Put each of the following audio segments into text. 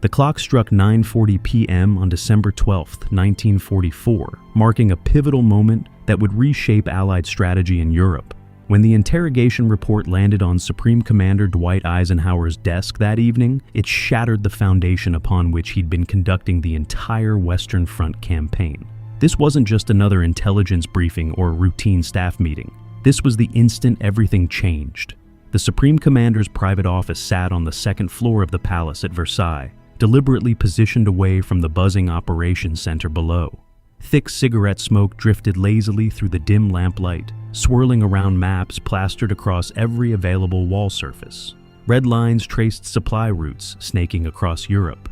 The clock struck 9:40 p.m. on December 12, 1944, marking a pivotal moment that would reshape Allied strategy in Europe. When the interrogation report landed on Supreme Commander Dwight Eisenhower's desk that evening, it shattered the foundation upon which he'd been conducting the entire Western Front campaign. This wasn't just another intelligence briefing or routine staff meeting. This was the instant everything changed. The Supreme Commander's private office sat on the second floor of the palace at Versailles, deliberately positioned away from the buzzing operations center below. Thick cigarette smoke drifted lazily through the dim lamplight, swirling around maps plastered across every available wall surface. Red lines traced supply routes snaking across Europe.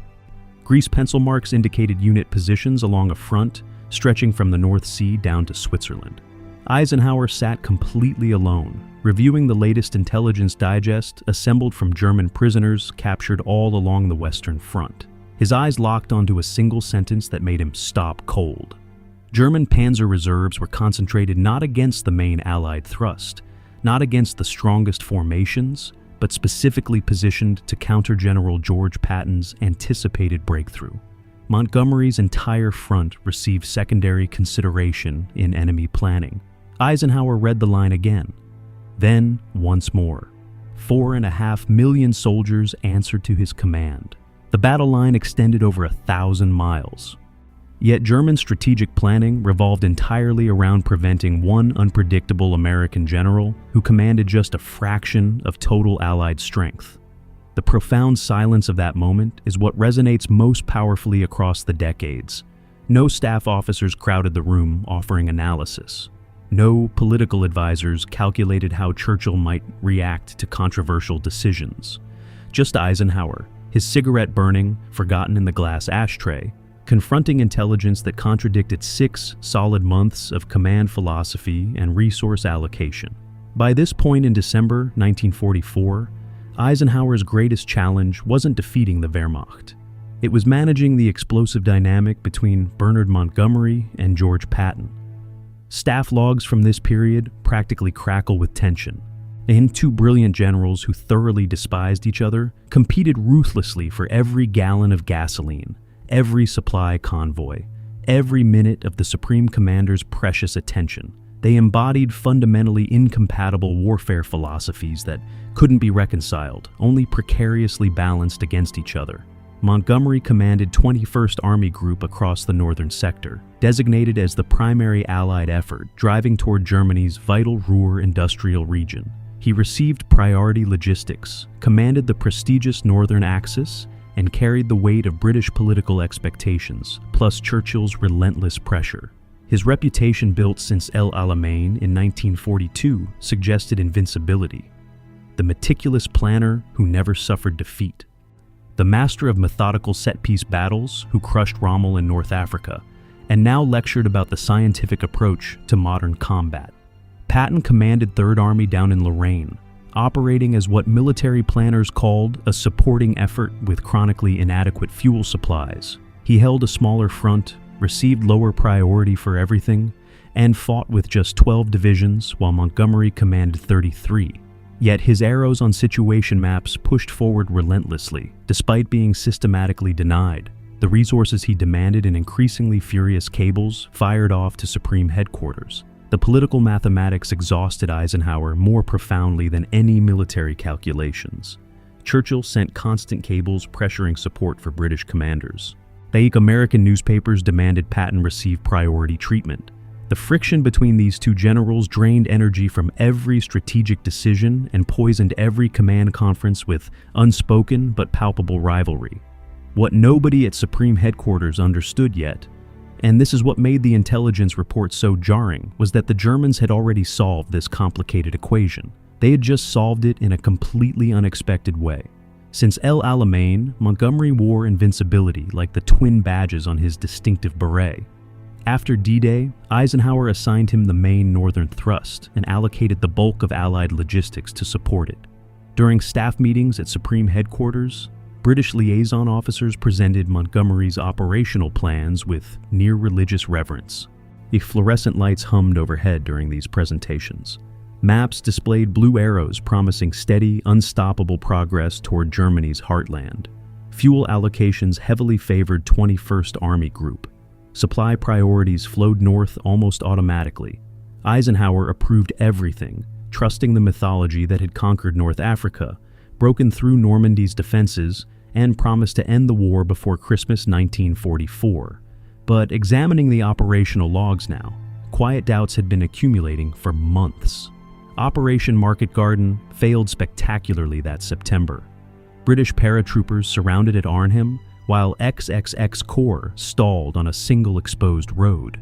Grease pencil marks indicated unit positions along a front stretching from the North Sea down to Switzerland. Eisenhower sat completely alone, reviewing the latest intelligence digest assembled from German prisoners captured all along the Western Front. His eyes locked onto a single sentence that made him stop cold. German panzer reserves were concentrated not against the main Allied thrust, not against the strongest formations, but specifically positioned to counter General George Patton's anticipated breakthrough. Montgomery's entire front received secondary consideration in enemy planning. Eisenhower read the line again. Then, once more. 4.5 million soldiers answered to his command. The battle line extended over 1,000 miles. Yet German strategic planning revolved entirely around preventing one unpredictable American general who commanded just a fraction of total Allied strength. The profound silence of that moment is what resonates most powerfully across the decades. No staff officers crowded the room offering analysis. No political advisors calculated how Churchill might react to controversial decisions. Just Eisenhower, his cigarette burning, forgotten in the glass ashtray, confronting intelligence that contradicted 6 solid months of command philosophy and resource allocation. By this point in December 1944, Eisenhower's greatest challenge wasn't defeating the Wehrmacht. It was managing the explosive dynamic between Bernard Montgomery and George Patton. Staff logs from this period practically crackle with tension. And 2 brilliant generals who thoroughly despised each other competed ruthlessly for every gallon of gasoline, every supply convoy, every minute of the Supreme Commander's precious attention. They embodied fundamentally incompatible warfare philosophies that couldn't be reconciled, only precariously balanced against each other. Montgomery commanded 21st Army Group across the northern sector, designated as the primary Allied effort driving toward Germany's vital Ruhr industrial region. He received priority logistics, commanded the prestigious Northern Axis, and carried the weight of British political expectations, plus Churchill's relentless pressure. His reputation built since El Alamein in 1942 suggested invincibility. The meticulous planner who never suffered defeat. The master of methodical set-piece battles who crushed Rommel in North Africa, and now lectured about the scientific approach to modern combat. Patton commanded 3rd Army down in Lorraine, operating as what military planners called a supporting effort with chronically inadequate fuel supplies. He held a smaller front, received lower priority for everything, and fought with just 12 divisions while Montgomery commanded 33. Yet his arrows on situation maps pushed forward relentlessly, despite being systematically denied. The resources he demanded in increasingly furious cables fired off to Supreme Headquarters. The political mathematics exhausted Eisenhower more profoundly than any military calculations. Churchill sent constant cables pressuring support for British commanders. American newspapers demanded Patton receive priority treatment. The friction between these two generals drained energy from every strategic decision and poisoned every command conference with unspoken but palpable rivalry. What nobody at Supreme Headquarters understood yet, and this is what made the intelligence report so jarring, was that the Germans had already solved this complicated equation. They had just solved it in a completely unexpected way. Since El Alamein, Montgomery wore invincibility like the twin badges on his distinctive beret. After D-Day, Eisenhower assigned him the main northern thrust and allocated the bulk of Allied logistics to support it. During staff meetings at Supreme Headquarters, British liaison officers presented Montgomery's operational plans with near-religious reverence. The fluorescent lights hummed overhead during these presentations. Maps displayed blue arrows promising steady, unstoppable progress toward Germany's heartland. Fuel allocations heavily favored 21st Army Group. Supply priorities flowed north almost automatically. Eisenhower approved everything, trusting the mythology that had conquered North Africa, broken through Normandy's defenses, and promised to end the war before Christmas 1944. But examining the operational logs now, quiet doubts had been accumulating for months. Operation Market Garden failed spectacularly that September. British paratroopers surrounded at Arnhem, while XXX Corps stalled on a single exposed road.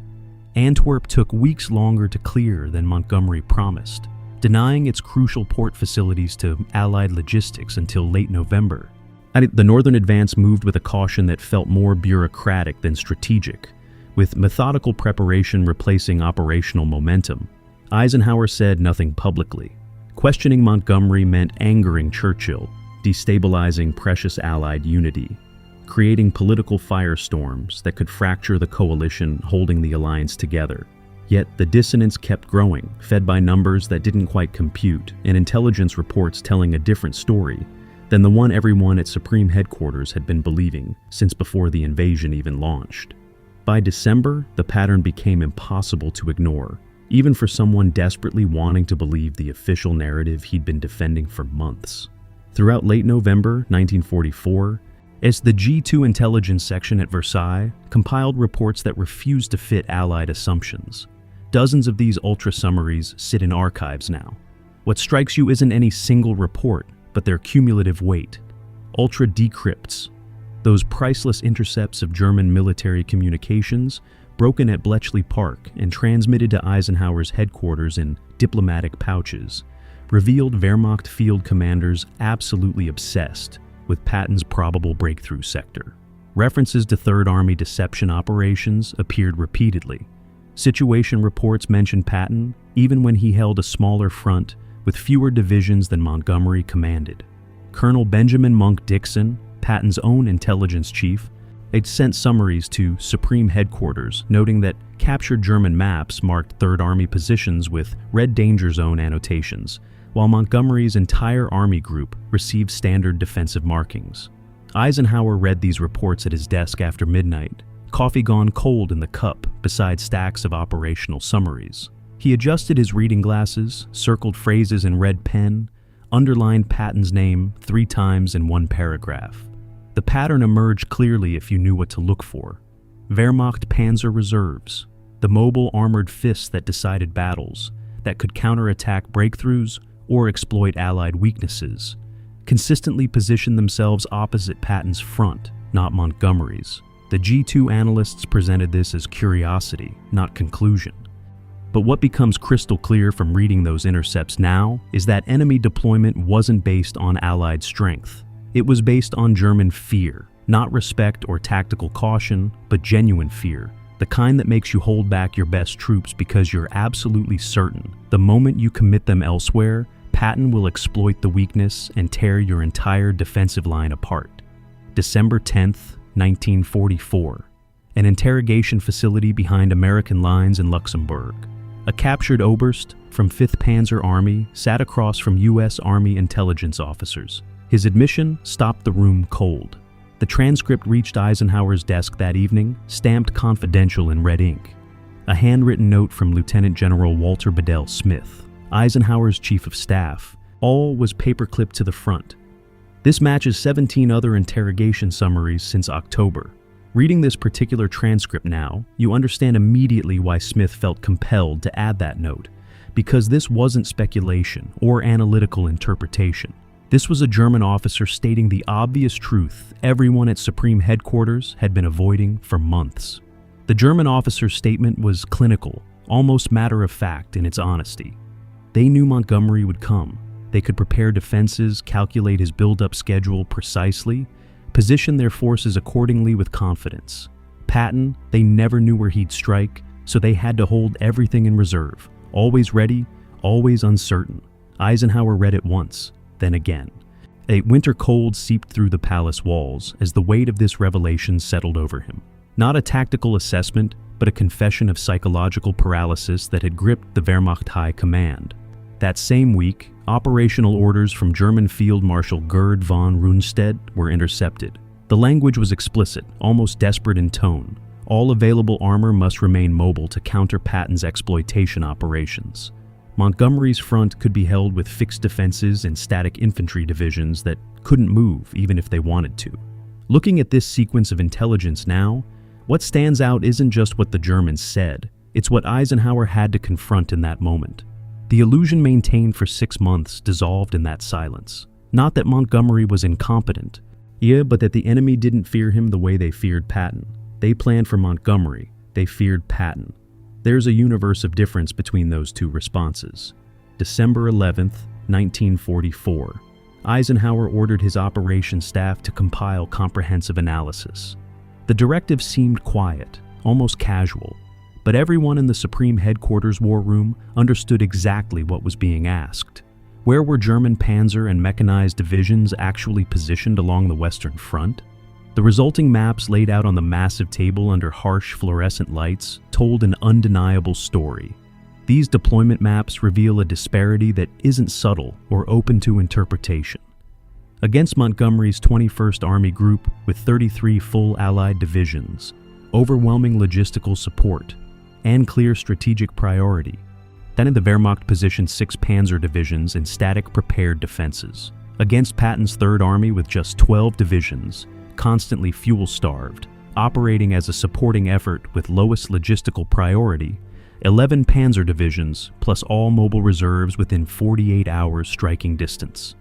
Antwerp took weeks longer to clear than Montgomery promised, denying its crucial port facilities to Allied logistics until late November. The northern advance moved with a caution that felt more bureaucratic than strategic, with methodical preparation replacing operational momentum. Eisenhower said nothing publicly. Questioning Montgomery meant angering Churchill, destabilizing precious Allied unity, creating political firestorms that could fracture the coalition holding the alliance together. Yet the dissonance kept growing, fed by numbers that didn't quite compute and intelligence reports telling a different story than the one everyone at Supreme Headquarters had been believing since before the invasion even launched. By December, the pattern became impossible to ignore, even for someone desperately wanting to believe the official narrative he'd been defending for months. Throughout late November 1944, as the G2 intelligence section at Versailles compiled reports that refused to fit Allied assumptions. Dozens of these ultra-summaries sit in archives now. What strikes you isn't any single report, but their cumulative weight. Ultra-decrypts, those priceless intercepts of German military communications broken at Bletchley Park and transmitted to Eisenhower's headquarters in diplomatic pouches, revealed Wehrmacht field commanders absolutely obsessed with Patton's probable breakthrough sector. References to Third Army deception operations appeared repeatedly. Situation reports mentioned Patton even when he held a smaller front with fewer divisions than Montgomery commanded. Colonel Benjamin Monk Dixon, Patton's own intelligence chief, had sent summaries to Supreme Headquarters noting that captured German maps marked Third Army positions with red danger zone annotations, while Montgomery's entire Army group received standard defensive markings. Eisenhower read these reports at his desk after midnight, coffee gone cold in the cup beside stacks of operational summaries. He adjusted his reading glasses, circled phrases in red pen, underlined Patton's name 3 times in one paragraph. The pattern emerged clearly if you knew what to look for. Wehrmacht Panzer Reserves, the mobile armored fists that decided battles, that could counterattack breakthroughs or exploit Allied weaknesses, consistently positioned themselves opposite Patton's front, not Montgomery's. The G2 analysts presented this as curiosity, not conclusion. But what becomes crystal clear from reading those intercepts now is that enemy deployment wasn't based on Allied strength. It was based on German fear, not respect or tactical caution, but genuine fear, the kind that makes you hold back your best troops because you're absolutely certain the moment you commit them elsewhere, Patton will exploit the weakness and tear your entire defensive line apart. December 10th, 1944. An interrogation facility behind American lines in Luxembourg. A captured Oberst from 5th Panzer Army sat across from U.S. Army intelligence officers. His admission stopped the room cold. The transcript reached Eisenhower's desk that evening, stamped confidential in red ink. A handwritten note from Lieutenant General Walter Bedell Smith, Eisenhower's chief of staff. All was paperclipped to the front. This matches 17 other interrogation summaries since October. Reading this particular transcript now, you understand immediately why Smith felt compelled to add that note, because this wasn't speculation or analytical interpretation. This was a German officer stating the obvious truth everyone at Supreme Headquarters had been avoiding for months. The German officer's statement was clinical, almost matter-of-fact in its honesty. They knew Montgomery would come. They could prepare defenses, calculate his build-up schedule precisely, position their forces accordingly with confidence. Patton, they never knew where he'd strike, so they had to hold everything in reserve, always ready, always uncertain. Eisenhower read it once, then again. A winter cold seeped through the palace walls as the weight of this revelation settled over him. Not a tactical assessment, but a confession of psychological paralysis that had gripped the Wehrmacht High Command. That same week, operational orders from German Field Marshal Gerd von Rundstedt were intercepted. The language was explicit, almost desperate in tone. All available armor must remain mobile to counter Patton's exploitation operations. Montgomery's front could be held with fixed defenses and static infantry divisions that couldn't move even if they wanted to. Looking at this sequence of intelligence now, what stands out isn't just what the Germans said, it's what Eisenhower had to confront in that moment. The illusion maintained for 6 months dissolved in that silence. Not that Montgomery was incompetent, but that the enemy didn't fear him the way they feared Patton. They planned for Montgomery, they feared Patton. There's a universe of difference between those two responses. December 11th, 1944. Eisenhower ordered his operations staff to compile comprehensive analysis. The directive seemed quiet, almost casual, but everyone in the Supreme Headquarters War Room understood exactly what was being asked. Where were German panzer and mechanized divisions actually positioned along the Western Front? The resulting maps laid out on the massive table under harsh fluorescent lights told an undeniable story. These deployment maps reveal a disparity that isn't subtle or open to interpretation. Against Montgomery's 21st Army Group with 33 full Allied divisions, overwhelming logistical support, and clear strategic priority, then in the Wehrmacht positioned 6 Panzer divisions in static prepared defenses. Against Patton's 3rd Army with just 12 divisions, constantly fuel-starved, operating as a supporting effort with lowest logistical priority, 11 Panzer divisions plus all mobile reserves within 48 hours striking distance.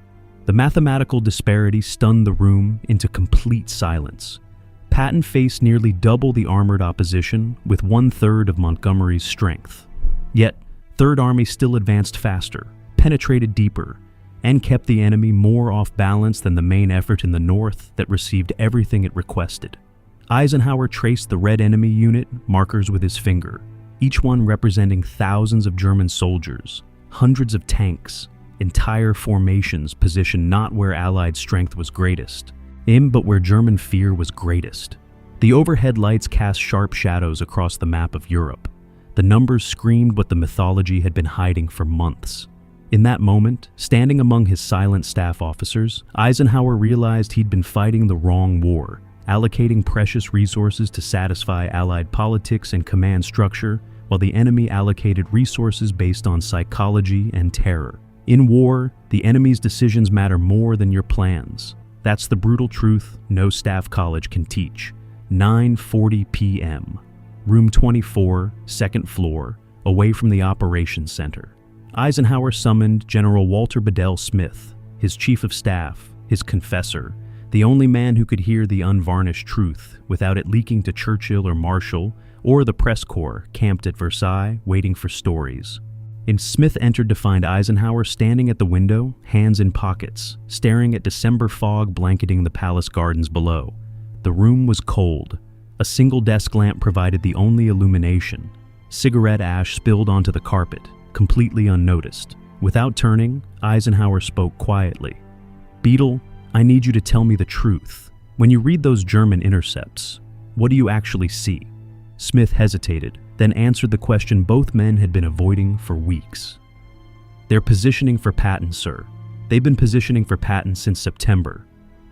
The mathematical disparity stunned the room into complete silence. Patton faced nearly double the armored opposition with 1/3 of Montgomery's strength. Yet, 3rd Army still advanced faster, penetrated deeper, and kept the enemy more off balance than the main effort in the north that received everything it requested. Eisenhower traced the red enemy unit markers with his finger, each one representing thousands of German soldiers, hundreds of tanks, entire formations positioned not where Allied strength was greatest, but where German fear was greatest. The overhead lights cast sharp shadows across the map of Europe. The numbers screamed what the mythology had been hiding for months. In that moment, standing among his silent staff officers, Eisenhower realized he'd been fighting the wrong war, allocating precious resources to satisfy Allied politics and command structure, while the enemy allocated resources based on psychology and terror. In war, the enemy's decisions matter more than your plans. That's the brutal truth no staff college can teach. 9:40 p.m. Room 24, 2nd floor, away from the operations center. Eisenhower summoned General Walter Bedell Smith, his chief of staff, his confessor, the only man who could hear the unvarnished truth without it leaking to Churchill or Marshall or the press corps camped at Versailles waiting for stories. And Smith entered to find Eisenhower standing at the window, hands in pockets, staring at December fog blanketing the palace gardens below. The room was cold. A single desk lamp provided the only illumination. Cigarette ash spilled onto the carpet, completely unnoticed. Without turning, Eisenhower spoke quietly. "Beadle, I need you to tell me the truth. When you read those German intercepts, what do you actually see?" Smith hesitated, then answered the question both men had been avoiding for weeks. "They're positioning for Patton, sir. They've been positioning for Patton since September."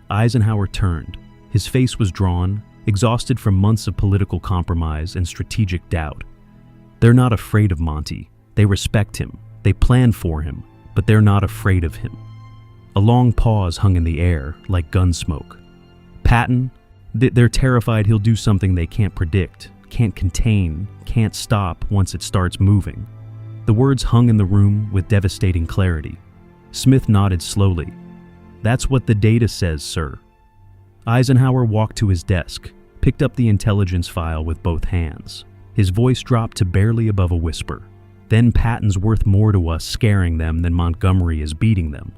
Eisenhower turned. His face was drawn, exhausted from months of political compromise and strategic doubt. "They're not afraid of Monty. They respect him. They plan for him, but they're not afraid of him." A long pause hung in the air, like gun smoke. "Patton, they're terrified he'll do something they can't predict, can't contain, can't stop once it starts moving." The words hung in the room with devastating clarity. Smith nodded slowly. "That's what the data says, sir." Eisenhower walked to his desk, picked up the intelligence file with both hands. His voice dropped to barely above a whisper. "Then Patton's worth more to us scaring them than Montgomery is beating them.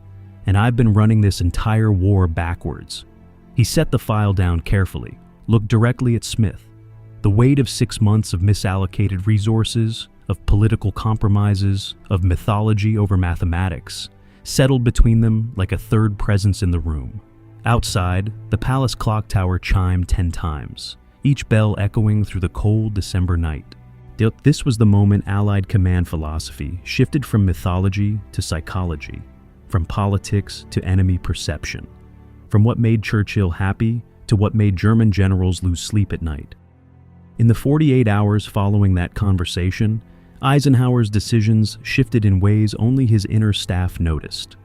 And I've been running this entire war backwards." He set the file down carefully, looked directly at Smith. The weight of 6 months of misallocated resources, of political compromises, of mythology over mathematics, settled between them like a third presence in the room. Outside, the palace clock tower chimed 10 times, each bell echoing through the cold December night. This was the moment Allied command philosophy shifted from mythology to psychology, from politics to enemy perception, from what made Churchill happy to to what made German generals lose sleep at night. In the 48 hours following that conversation, Eisenhower's decisions shifted in ways only his inner staff noticed.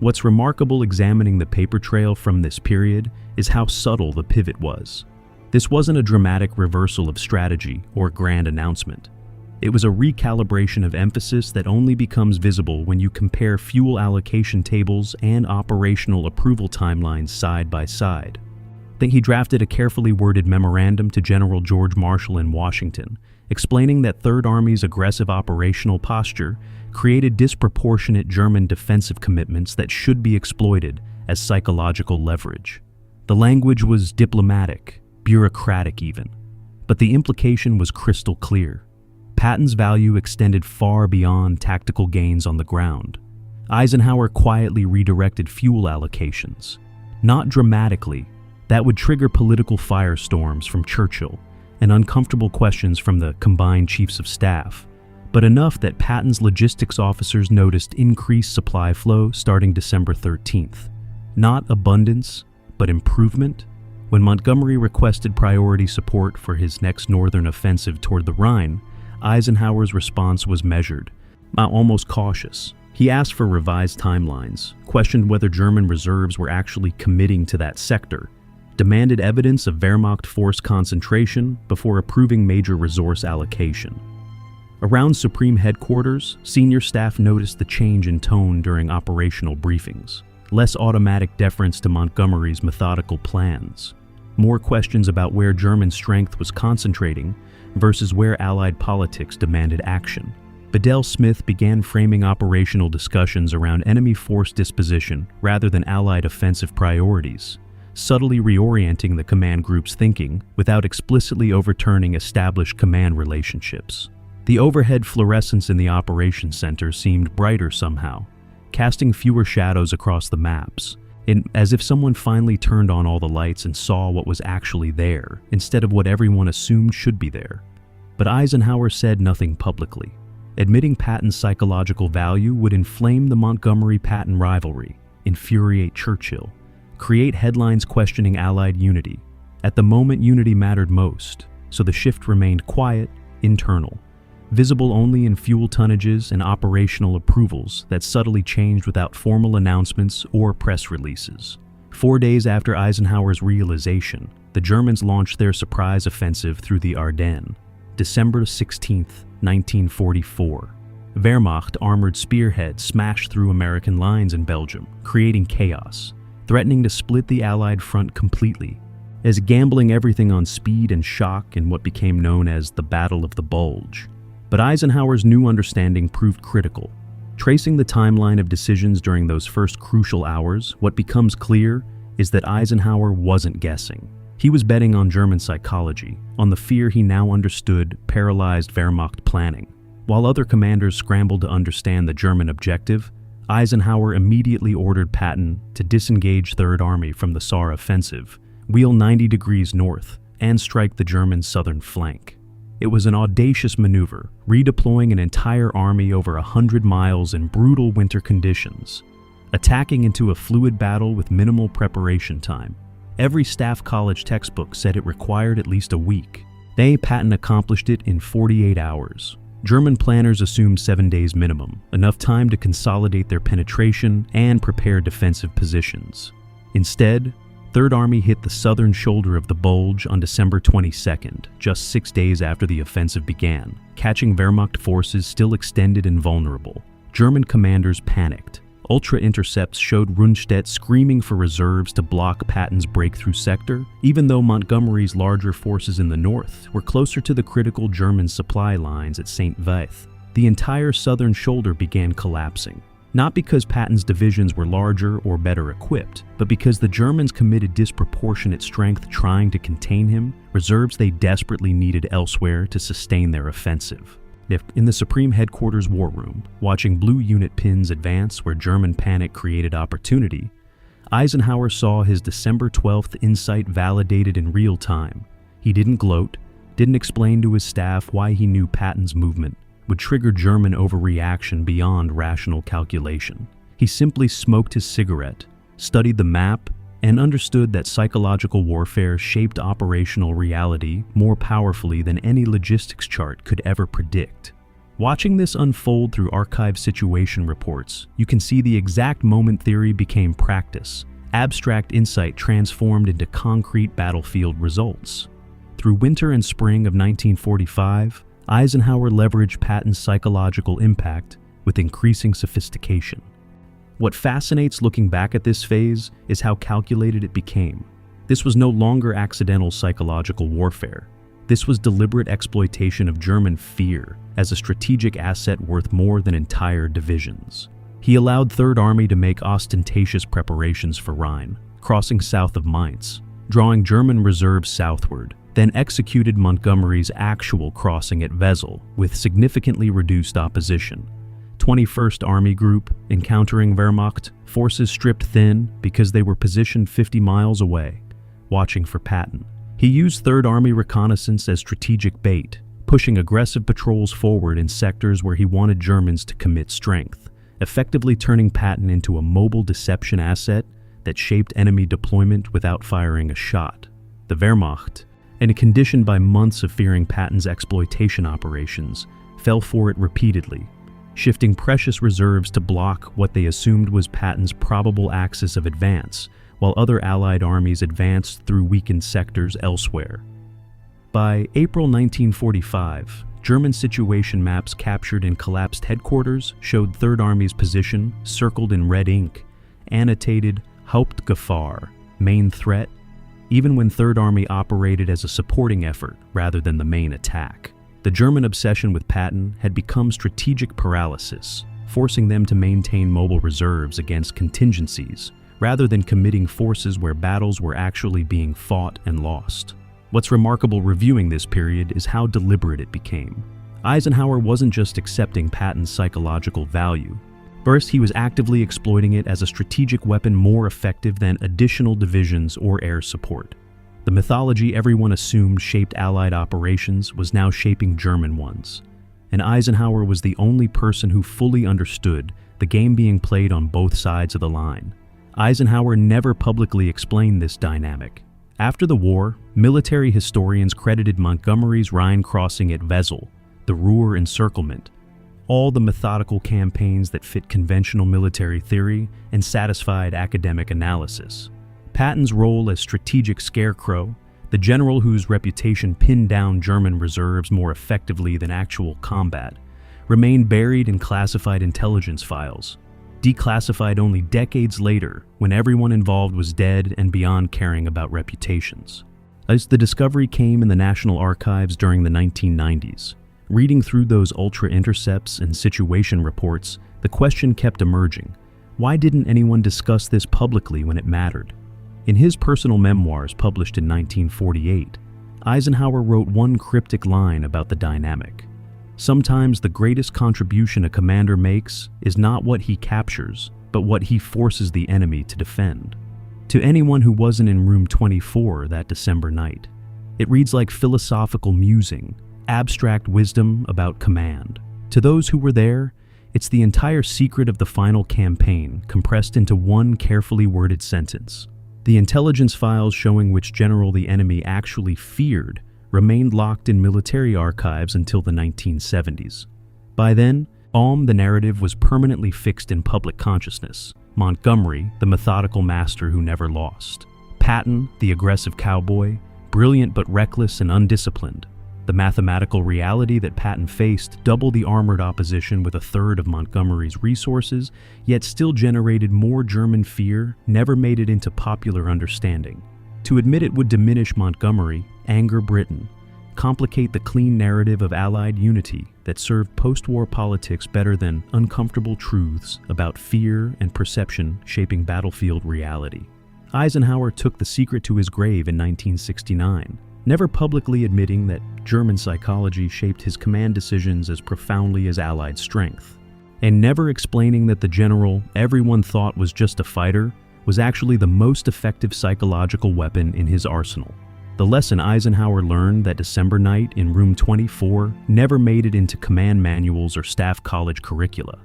What's remarkable examining the paper trail from this period is how subtle the pivot was. This wasn't a dramatic reversal of strategy or grand announcement. It was a recalibration of emphasis that only becomes visible when you compare fuel allocation tables and operational approval timelines side by side. He drafted a carefully worded memorandum to General George Marshall in Washington, explaining that Third Army's aggressive operational posture created disproportionate German defensive commitments that should be exploited as psychological leverage. The language was diplomatic, bureaucratic even, but the implication was crystal clear. Patton's value extended far beyond tactical gains on the ground. Eisenhower quietly redirected fuel allocations. Not dramatically, that would trigger political firestorms from Churchill and uncomfortable questions from the combined chiefs of staff, but enough that Patton's logistics officers noticed increased supply flow starting December 13th. Not abundance, but improvement. When Montgomery requested priority support for his next northern offensive toward the Rhine, Eisenhower's response was measured, almost cautious. He asked for revised timelines, questioned whether German reserves were actually committing to that sector, demanded evidence of Wehrmacht force concentration before approving major resource allocation. Around Supreme Headquarters, senior staff noticed the change in tone during operational briefings. Less automatic deference to Montgomery's methodical plans. More questions about where German strength was concentrating versus where Allied politics demanded action. Bedell Smith began framing operational discussions around enemy force disposition rather than Allied offensive priorities, subtly reorienting the command group's thinking without explicitly overturning established command relationships. The overhead fluorescence in the operations center seemed brighter somehow, casting fewer shadows across the maps, as if someone finally turned on all the lights and saw what was actually there, instead of what everyone assumed should be there. But Eisenhower said nothing publicly. Admitting Patton's psychological value would inflame the Montgomery-Patton rivalry, infuriate Churchill, create headlines questioning Allied unity. At the moment, unity mattered most, so the shift remained quiet, internal, visible only in fuel tonnages and operational approvals that subtly changed without formal announcements or press releases. 4 days after Eisenhower's realization, the Germans launched their surprise offensive through the Ardennes. December 16, 1944. Wehrmacht armored spearheads smashed through American lines in Belgium, creating chaos, threatening to split the Allied front completely. As gambling everything on speed and shock in what became known as the Battle of the Bulge. But Eisenhower's new understanding proved critical. Tracing the timeline of decisions during those first crucial hours, what becomes clear is that Eisenhower wasn't guessing. He was betting on German psychology, on the fear he now understood paralyzed Wehrmacht planning. While other commanders scrambled to understand the German objective, Eisenhower immediately ordered Patton to disengage Third Army from the Saar offensive, wheel 90 degrees north, and strike the German southern flank. It was an audacious maneuver, redeploying an entire army over 100 miles in brutal winter conditions, attacking into a fluid battle with minimal preparation time. Every staff college textbook said it required at least a week. Patton accomplished it in 48 hours. German planners assumed 7 days minimum, enough time to consolidate their penetration and prepare defensive positions. Instead, Third Army hit the southern shoulder of the Bulge on December 22nd, just 6 days after the offensive began, catching Wehrmacht forces still extended and vulnerable. German commanders panicked. Ultra-intercepts showed Rundstedt screaming for reserves to block Patton's breakthrough sector, even though Montgomery's larger forces in the north were closer to the critical German supply lines at St. Vith. The entire southern shoulder began collapsing. Not because Patton's divisions were larger or better equipped, but because the Germans committed disproportionate strength trying to contain him, reserves they desperately needed elsewhere to sustain their offensive. In the Supreme Headquarters War Room, watching blue unit pins advance where German panic created opportunity, Eisenhower saw his December 12th insight validated in real time. He didn't gloat, didn't explain to his staff why he knew Patton's movement would trigger German overreaction beyond rational calculation. He simply smoked his cigarette, studied the map, and understood that psychological warfare shaped operational reality more powerfully than any logistics chart could ever predict. Watching this unfold through archived situation reports, you can see the exact moment theory became practice, abstract insight transformed into concrete battlefield results. Through winter and spring of 1945, Eisenhower leveraged Patton's psychological impact with increasing sophistication. What fascinates looking back at this phase is how calculated it became. This was no longer accidental psychological warfare. This was deliberate exploitation of German fear as a strategic asset worth more than entire divisions. He allowed Third Army to make ostentatious preparations for Rhine, crossing south of Mainz, drawing German reserves southward, then executed Montgomery's actual crossing at Wesel with significantly reduced opposition. 21st Army Group, encountering Wehrmacht, forces stripped thin because they were positioned 50 miles away, watching for Patton. He used Third Army reconnaissance as strategic bait, pushing aggressive patrols forward in sectors where he wanted Germans to commit strength, effectively turning Patton into a mobile deception asset that shaped enemy deployment without firing a shot. The Wehrmacht, and conditioned by months of fearing Patton's exploitation operations, fell for it repeatedly, shifting precious reserves to block what they assumed was Patton's probable axis of advance, while other Allied armies advanced through weakened sectors elsewhere. By April 1945, German situation maps captured in collapsed headquarters showed Third Army's position, circled in red ink, annotated Hauptgefahr, main threat, even when Third Army operated as a supporting effort rather than the main attack. The German obsession with Patton had become strategic paralysis, forcing them to maintain mobile reserves against contingencies, rather than committing forces where battles were actually being fought and lost. What's remarkable reviewing this period is how deliberate it became. Eisenhower wasn't just accepting Patton's psychological value. First, he was actively exploiting it as a strategic weapon more effective than additional divisions or air support. The mythology everyone assumed shaped Allied operations was now shaping German ones, and Eisenhower was the only person who fully understood the game being played on both sides of the line. Eisenhower never publicly explained this dynamic. After the war, military historians credited Montgomery's Rhine crossing at Wesel, the Ruhr encirclement, all the methodical campaigns that fit conventional military theory and satisfied academic analysis. Patton's role as strategic scarecrow, the general whose reputation pinned down German reserves more effectively than actual combat, remained buried in classified intelligence files, declassified only decades later when everyone involved was dead and beyond caring about reputations. As the discovery came in the National Archives during the 1990s, reading through those ultra-intercepts and situation reports, the question kept emerging: why didn't anyone discuss this publicly when it mattered? In his personal memoirs published in 1948, Eisenhower wrote one cryptic line about the dynamic. Sometimes the greatest contribution a commander makes is not what he captures, but what he forces the enemy to defend. To anyone who wasn't in room 24 that December night, it reads like philosophical musing, abstract wisdom about command. To those who were there, it's the entire secret of the final campaign compressed into one carefully worded sentence. The intelligence files showing which general the enemy actually feared remained locked in military archives until the 1970s. By then, the narrative was permanently fixed in public consciousness. Montgomery, the methodical master who never lost. Patton, the aggressive cowboy, brilliant but reckless and undisciplined. The mathematical reality that Patton faced doubled the armored opposition with a third of Montgomery's resources, yet still generated more German fear, never made it into popular understanding. To admit it would diminish Montgomery, anger Britain, complicate the clean narrative of Allied unity that served post-war politics better than uncomfortable truths about fear and perception shaping battlefield reality. Eisenhower took the secret to his grave in 1969, never publicly admitting that German psychology shaped his command decisions as profoundly as Allied strength, and never explaining that the general everyone thought was just a fighter was actually the most effective psychological weapon in his arsenal. The lesson Eisenhower learned that December night in room 24 never made it into command manuals or staff college curricula.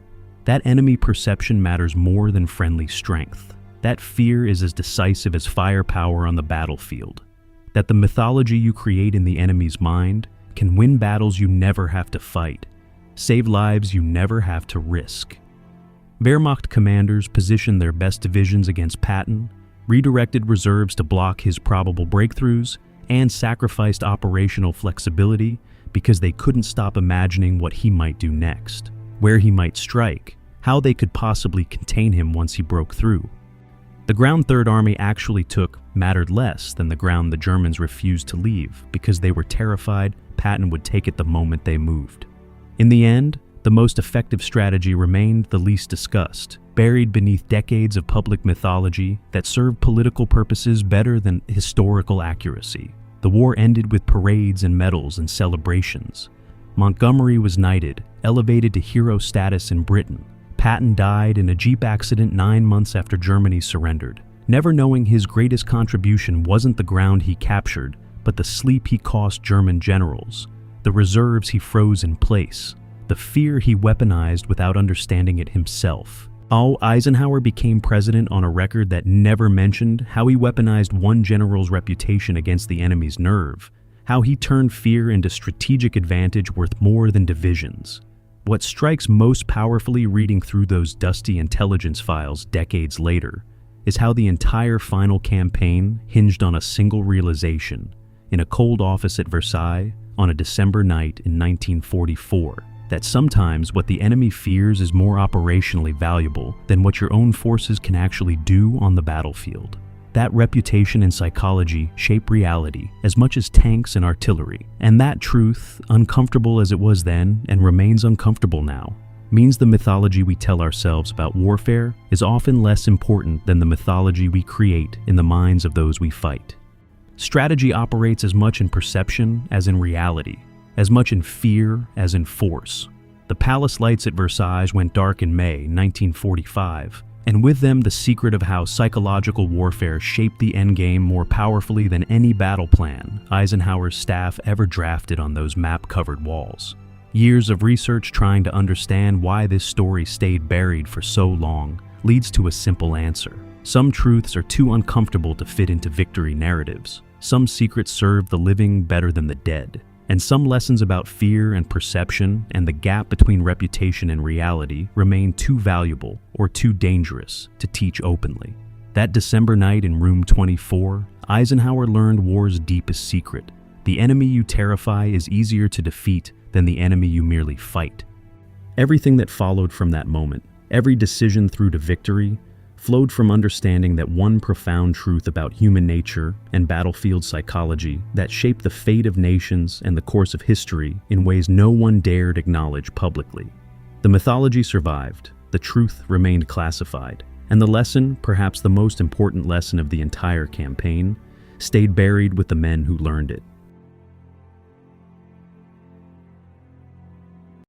That enemy perception matters more than friendly strength. that fear is as decisive as firepower on the battlefield. That the mythology you create in the enemy's mind can win battles you never have to fight, save lives you never have to risk. Wehrmacht commanders positioned their best divisions against Patton, redirected reserves to block his probable breakthroughs, and sacrificed operational flexibility because they couldn't stop imagining what he might do next, where he might strike, how they could possibly contain him once he broke through. The ground Third Army actually took mattered less than the ground the Germans refused to leave because they were terrified Patton would take it the moment they moved. In the end, the most effective strategy remained the least discussed, buried beneath decades of public mythology that served political purposes better than historical accuracy. The war ended with parades and medals and celebrations. Montgomery was knighted, elevated to hero status in Britain. Patton died in a Jeep accident 9 months after Germany surrendered, never knowing his greatest contribution wasn't the ground he captured, but the sleep he cost German generals, the reserves he froze in place, the fear he weaponized without understanding it himself. Eisenhower became president on a record that never mentioned how he weaponized one general's reputation against the enemy's nerve, how he turned fear into strategic advantage worth more than divisions. What strikes most powerfully reading through those dusty intelligence files decades later is how the entire final campaign hinged on a single realization in a cold office at Versailles on a December night in 1944, that sometimes what the enemy fears is more operationally valuable than what your own forces can actually do on the battlefield. That reputation and psychology shape reality as much as tanks and artillery, and that truth, uncomfortable as it was then and remains uncomfortable now, means the mythology we tell ourselves about warfare is often less important than the mythology we create in the minds of those we fight. Strategy operates as much in perception as in reality, as much in fear as in force. The palace lights at Versailles went dark in May 1945, and with them the secret of how psychological warfare shaped the endgame more powerfully than any battle plan Eisenhower's staff ever drafted on those map-covered walls. Years of research trying to understand why this story stayed buried for so long leads to a simple answer. Some truths are too uncomfortable to fit into victory narratives. Some secrets serve the living better than the dead. And some lessons about fear and perception and the gap between reputation and reality remain too valuable or too dangerous to teach openly. That December night in room 24, Eisenhower learned war's deepest secret. The enemy you terrify is easier to defeat than the enemy you merely fight. Everything that followed from that moment, every decision through to victory, flowed from understanding that one profound truth about human nature and battlefield psychology that shaped the fate of nations and the course of history in ways no one dared acknowledge publicly. The mythology survived, the truth remained classified, and the lesson, perhaps the most important lesson of the entire campaign, stayed buried with the men who learned it.